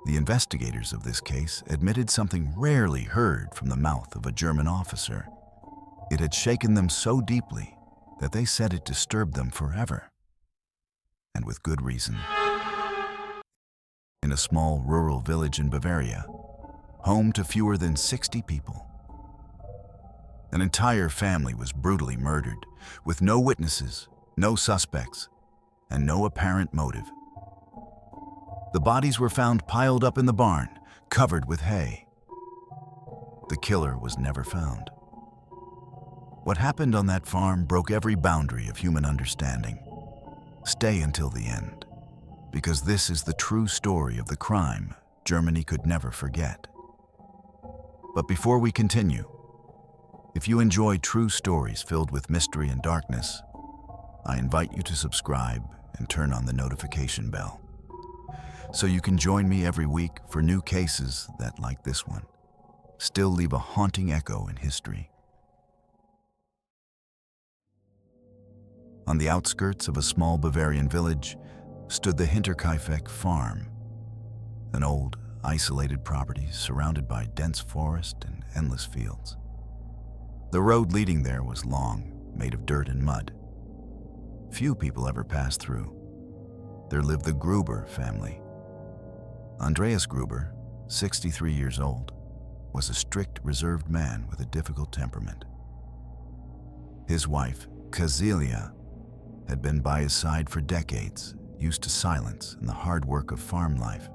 The investigators of this case admitted something rarely heard from the mouth of a German officer. It had shaken them so deeply that they said it disturbed them forever. And with good reason. In a small rural village in Bavaria, home to fewer than 60 people, an entire family was brutally murdered, with no witnesses, no suspects, and no apparent motive. The bodies were found piled up in the barn, covered with hay. The killer was never found. What happened on that farm broke every boundary of human understanding. Stay until the end, because this is the true story of the crime Germany could never forget. But before we continue, if you enjoy true stories filled with mystery and darkness, I invite you to subscribe and turn on the notification bell, so you can join me every week for new cases that, like this one, still leave a haunting echo in history. On the outskirts of a small Bavarian village stood the Hinterkaifeck farm, an old, isolated property surrounded by dense forest and endless fields. The road leading there was long, made of dirt and mud. Few people ever passed through. There lived the Gruber family. Andreas Gruber, 63 years old, was a strict, reserved man with a difficult temperament. His wife, Kazilia, had been by his side for decades, used to silence and the hard work of farm life.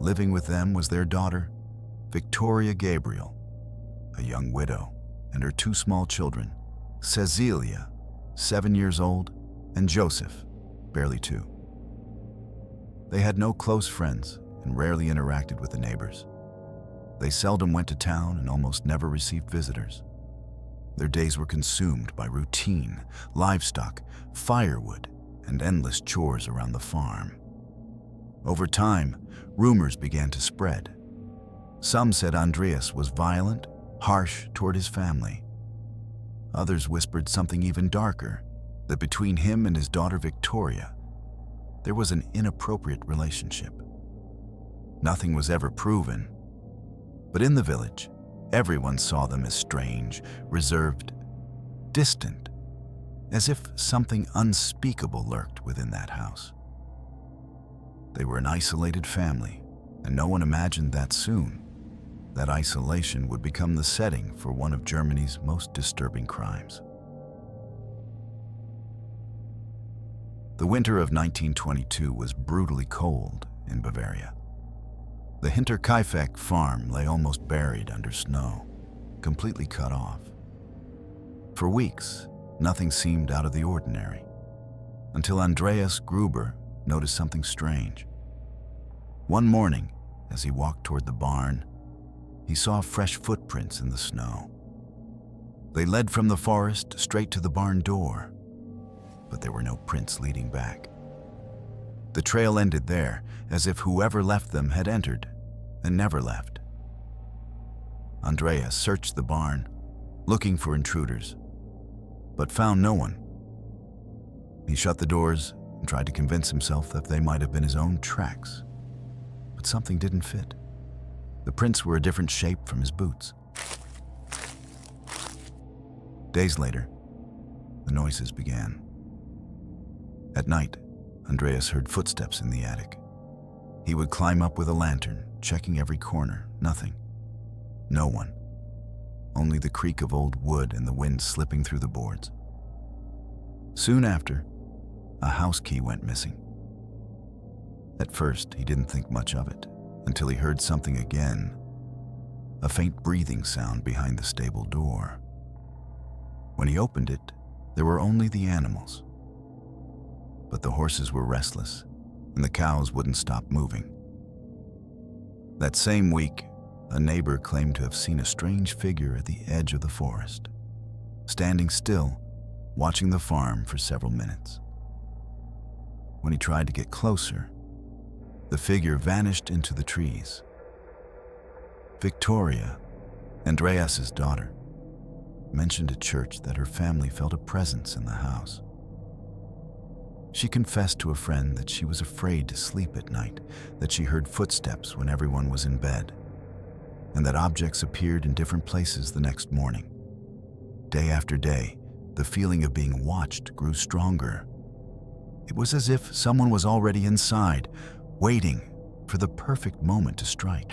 Living with them was their daughter, Victoria Gabriel, a young widow, and her two small children, Cecilia, 7 years old, and Joseph, barely 2. They had no close friends and rarely interacted with the neighbors. They seldom went to town and almost never received visitors. Their days were consumed by routine, livestock, firewood, and endless chores around the farm. Over time, rumors began to spread. Some said Andreas was violent, harsh toward his family. Others whispered something even darker, that between him and his daughter Victoria, there was an inappropriate relationship. Nothing was ever proven, but in the village, everyone saw them as strange, reserved, distant, as if something unspeakable lurked within that house. They were an isolated family, and no one imagined that soon that isolation would become the setting for one of Germany's most disturbing crimes. The winter of 1922 was brutally cold in Bavaria. The Hinterkaifeck farm lay almost buried under snow, completely cut off. For weeks, nothing seemed out of the ordinary, until Andreas Gruber noticed something strange. One morning, as he walked toward the barn, he saw fresh footprints in the snow. They led from the forest straight to the barn door, but there were no prints leading back. The trail ended there, as if whoever left them had entered and never left. Andreas searched the barn, looking for intruders, but found no one. He shut the doors and tried to convince himself that they might have been his own tracks, but something didn't fit. The prints were a different shape from his boots. Days later, the noises began. At night, Andreas heard footsteps in the attic. He would climb up with a lantern, checking every corner. Nothing. No one. Only the creak of old wood and the wind slipping through the boards. Soon after, a house key went missing. At first, he didn't think much of it, until he heard something again, a faint breathing sound behind the stable door. When he opened it, there were only the animals. But the horses were restless, and the cows wouldn't stop moving. That same week, a neighbor claimed to have seen a strange figure at the edge of the forest, standing still, watching the farm for several minutes. When he tried to get closer, the figure vanished into the trees. Victoria, Andreas's daughter, mentioned at church that her family felt a presence in the house. She confessed to a friend that she was afraid to sleep at night, that she heard footsteps when everyone was in bed, and that objects appeared in different places the next morning. Day after day, the feeling of being watched grew stronger. It was as if someone was already inside, waiting for the perfect moment to strike.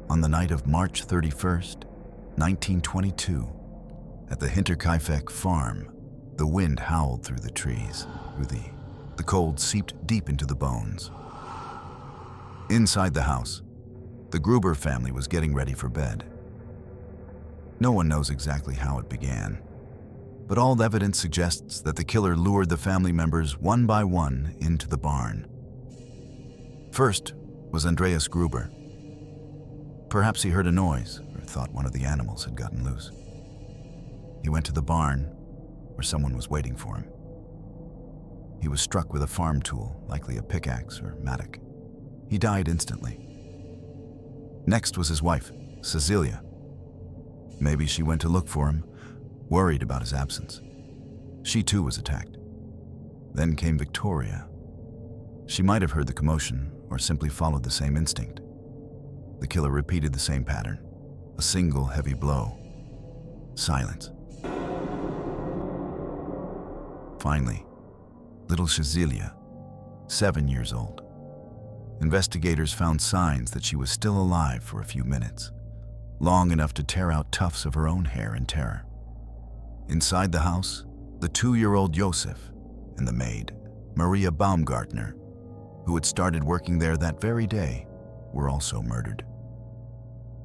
On the night of March 31st, 1922, at the Hinterkaifeck farm, the wind howled through the trees. The cold seeped deep into the bones. Inside the house, the Gruber family was getting ready for bed. No one knows exactly how it began, but all evidence suggests that the killer lured the family members one by one into the barn. First was Andreas Gruber. Perhaps he heard a noise or thought one of the animals had gotten loose. He went to the barn where someone was waiting for him. He was struck with a farm tool, likely a pickaxe or mattock. He died instantly. Next was his wife, Cecilia. Maybe she went to look for him, worried about his absence. She too was attacked. Then came Victoria. She might have heard the commotion or simply followed the same instinct. The killer repeated the same pattern. A single heavy blow. Silence. Finally, little Cecilia, 7 years old. Investigators found signs that she was still alive for a few minutes, long enough to tear out tufts of her own hair in terror. Inside the house, the 2-year-old Josef and the maid, Maria Baumgartner, who had started working there that very day, were also murdered.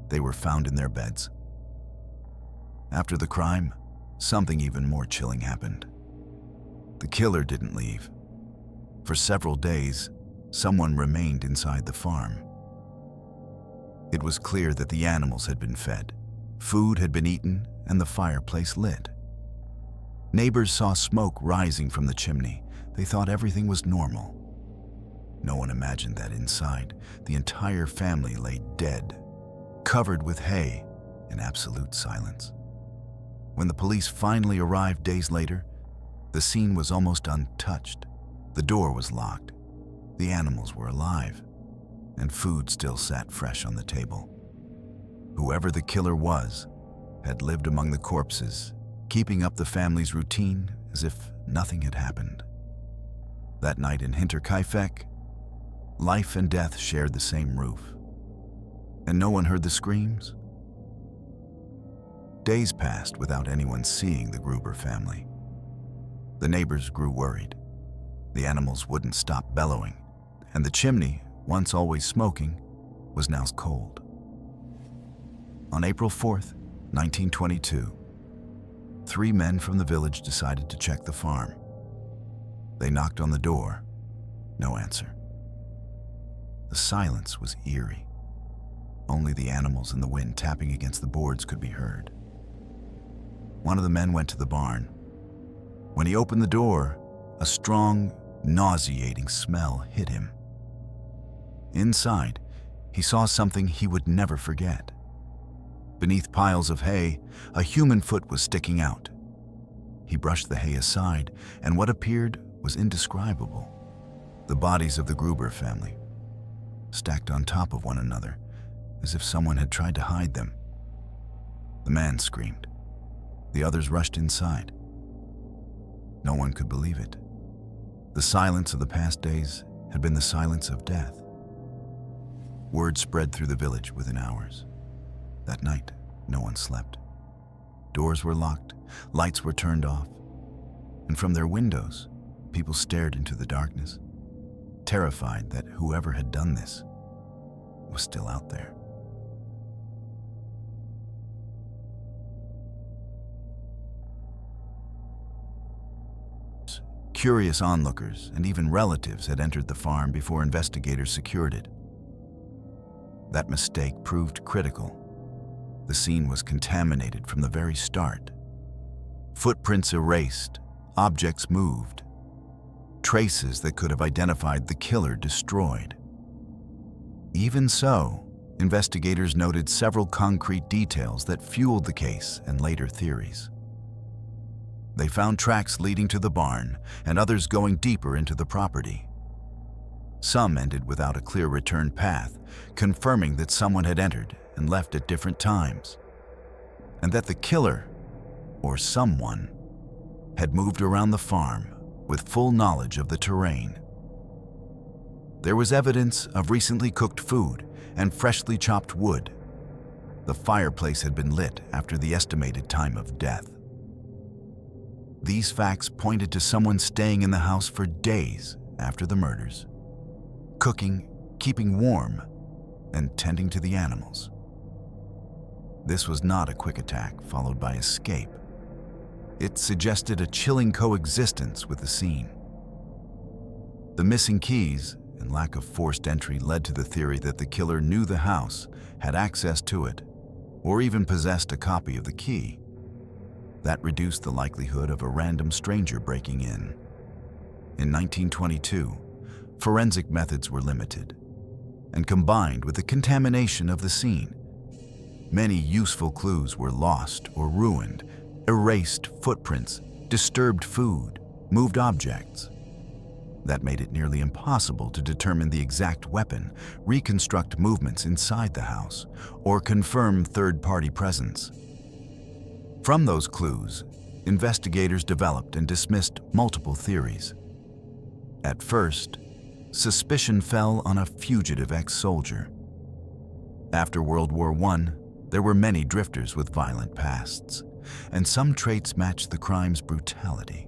They were found in their beds. After the crime, something even more chilling happened. The killer didn't leave. For several days, someone remained inside the farm. It was clear that the animals had been fed, food had been eaten, and the fireplace lit. Neighbors saw smoke rising from the chimney. They thought everything was normal. No one imagined that inside, the entire family lay dead, covered with hay, in absolute silence. When the police finally arrived days later, the scene was almost untouched. The door was locked. The animals were alive, and food still sat fresh on the table. Whoever the killer was had lived among the corpses, keeping up the family's routine as if nothing had happened. That night in Hinterkaifeck, life and death shared the same roof, and no one heard the screams. Days passed without anyone seeing the Gruber family. The neighbors grew worried. The animals wouldn't stop bellowing, and the chimney, once always smoking, was now cold. On April 4th, 1922, 3 men from the village decided to check the farm. They knocked on the door. No answer. The silence was eerie. Only the animals and the wind tapping against the boards could be heard. One of the men went to the barn. When he opened the door, a strong, nauseating smell hit him. Inside, he saw something he would never forget. Beneath piles of hay, a human foot was sticking out. He brushed the hay aside, and what appeared was indescribable. The bodies of the Gruber family, stacked on top of one another, as if someone had tried to hide them. The man screamed. The others rushed inside. No one could believe it. The silence of the past days had been the silence of death. Word spread through the village within hours. That night, no one slept. Doors were locked, lights were turned off, and from their windows, people stared into the darkness, terrified that whoever had done this was still out there. Curious onlookers and even relatives had entered the farm before investigators secured it. That mistake proved critical. The scene was contaminated from the very start. Footprints erased, objects moved, traces that could have identified the killer destroyed. Even so, investigators noted several concrete details that fueled the case and later theories. They found tracks leading to the barn and others going deeper into the property. Some ended without a clear return path, confirming that someone had entered and left at different times, and that the killer, or someone, had moved around the farm with full knowledge of the terrain. There was evidence of recently cooked food and freshly chopped wood. The fireplace had been lit after the estimated time of death. These facts pointed to someone staying in the house for days after the murders, cooking, keeping warm, and tending to the animals. This was not a quick attack followed by escape. It suggested a chilling coexistence with the scene. The missing keys and lack of forced entry led to the theory that the killer knew the house, had access to it, or even possessed a copy of the key. That reduced the likelihood of a random stranger breaking in. In 1922, forensic methods were limited, and combined with the contamination of the scene, many useful clues were lost or ruined: erased footprints, disturbed food, moved objects. That made it nearly impossible to determine the exact weapon, reconstruct movements inside the house, or confirm third-party presence. From those clues, investigators developed and dismissed multiple theories. At first, suspicion fell on a fugitive ex-soldier. After World War I, there were many drifters with violent pasts, and some traits matched the crime's brutality.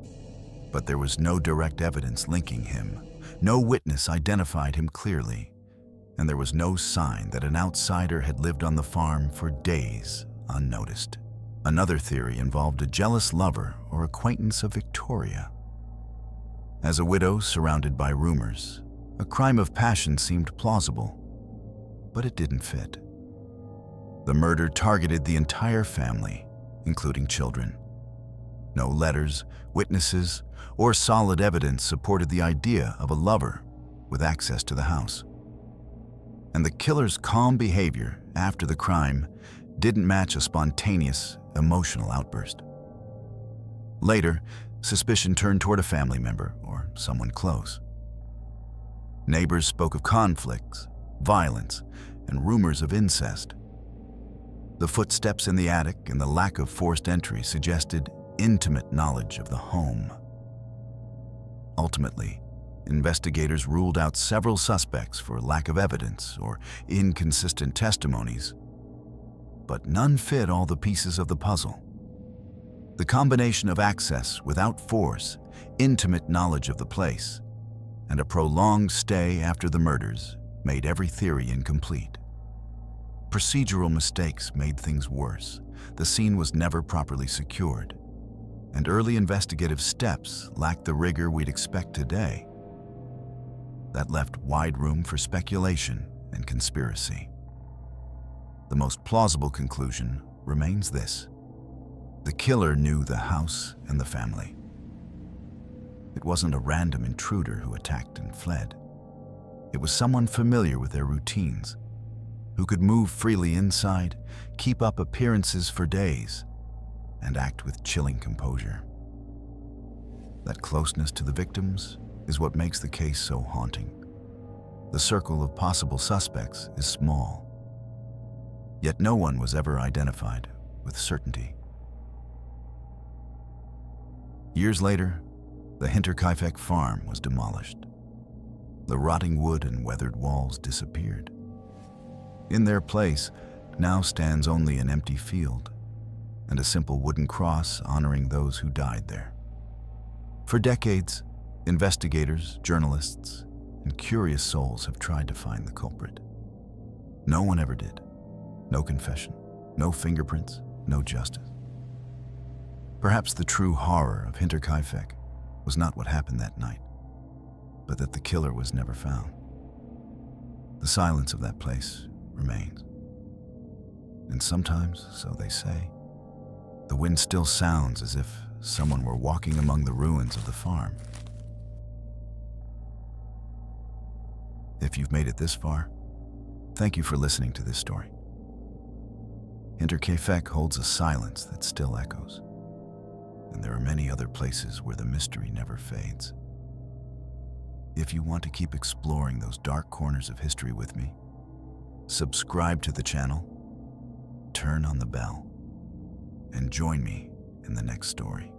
But there was no direct evidence linking him. No witness identified him clearly, and there was no sign that an outsider had lived on the farm for days unnoticed. Another theory involved a jealous lover or acquaintance of Victoria. As a widow surrounded by rumors, a crime of passion seemed plausible, but it didn't fit. The murder targeted the entire family, including children. No letters, witnesses, or solid evidence supported the idea of a lover with access to the house. And the killer's calm behavior after the crime didn't match a spontaneous, emotional outburst. Later, suspicion turned toward a family member or someone close. Neighbors spoke of conflicts, violence, and rumors of incest. The footsteps in the attic and the lack of forced entry suggested intimate knowledge of the home. Ultimately, investigators ruled out several suspects for lack of evidence or inconsistent testimonies, but none fit all the pieces of the puzzle. The combination of access without force, intimate knowledge of the place, and a prolonged stay after the murders made every theory incomplete. Procedural mistakes made things worse. The scene was never properly secured, and early investigative steps lacked the rigor we'd expect today. That left wide room for speculation and conspiracy. The most plausible conclusion remains this: the killer knew the house and the family. It wasn't a random intruder who attacked and fled. It was someone familiar with their routines, who could move freely inside, keep up appearances for days, and act with chilling composure. That closeness to the victims is what makes the case so haunting. The circle of possible suspects is small, yet no one was ever identified with certainty. Years later, the Hinterkaifeck farm was demolished. The rotting wood and weathered walls disappeared. In their place now stands only an empty field and a simple wooden cross honoring those who died there. For decades, investigators, journalists, and curious souls have tried to find the culprit. No one ever did. No confession, no fingerprints, no justice. Perhaps the true horror of Hinterkaifeck was not what happened that night, but that the killer was never found. The silence of that place remains. And sometimes, so they say, the wind still sounds as if someone were walking among the ruins of the farm. If you've made it this far, thank you for listening to this story. Hinterkaifeck holds a silence that still echoes. and there are many other places where the mystery never fades. If you want to keep exploring those dark corners of history with me, subscribe to the channel, turn on the bell, and join me in the next story.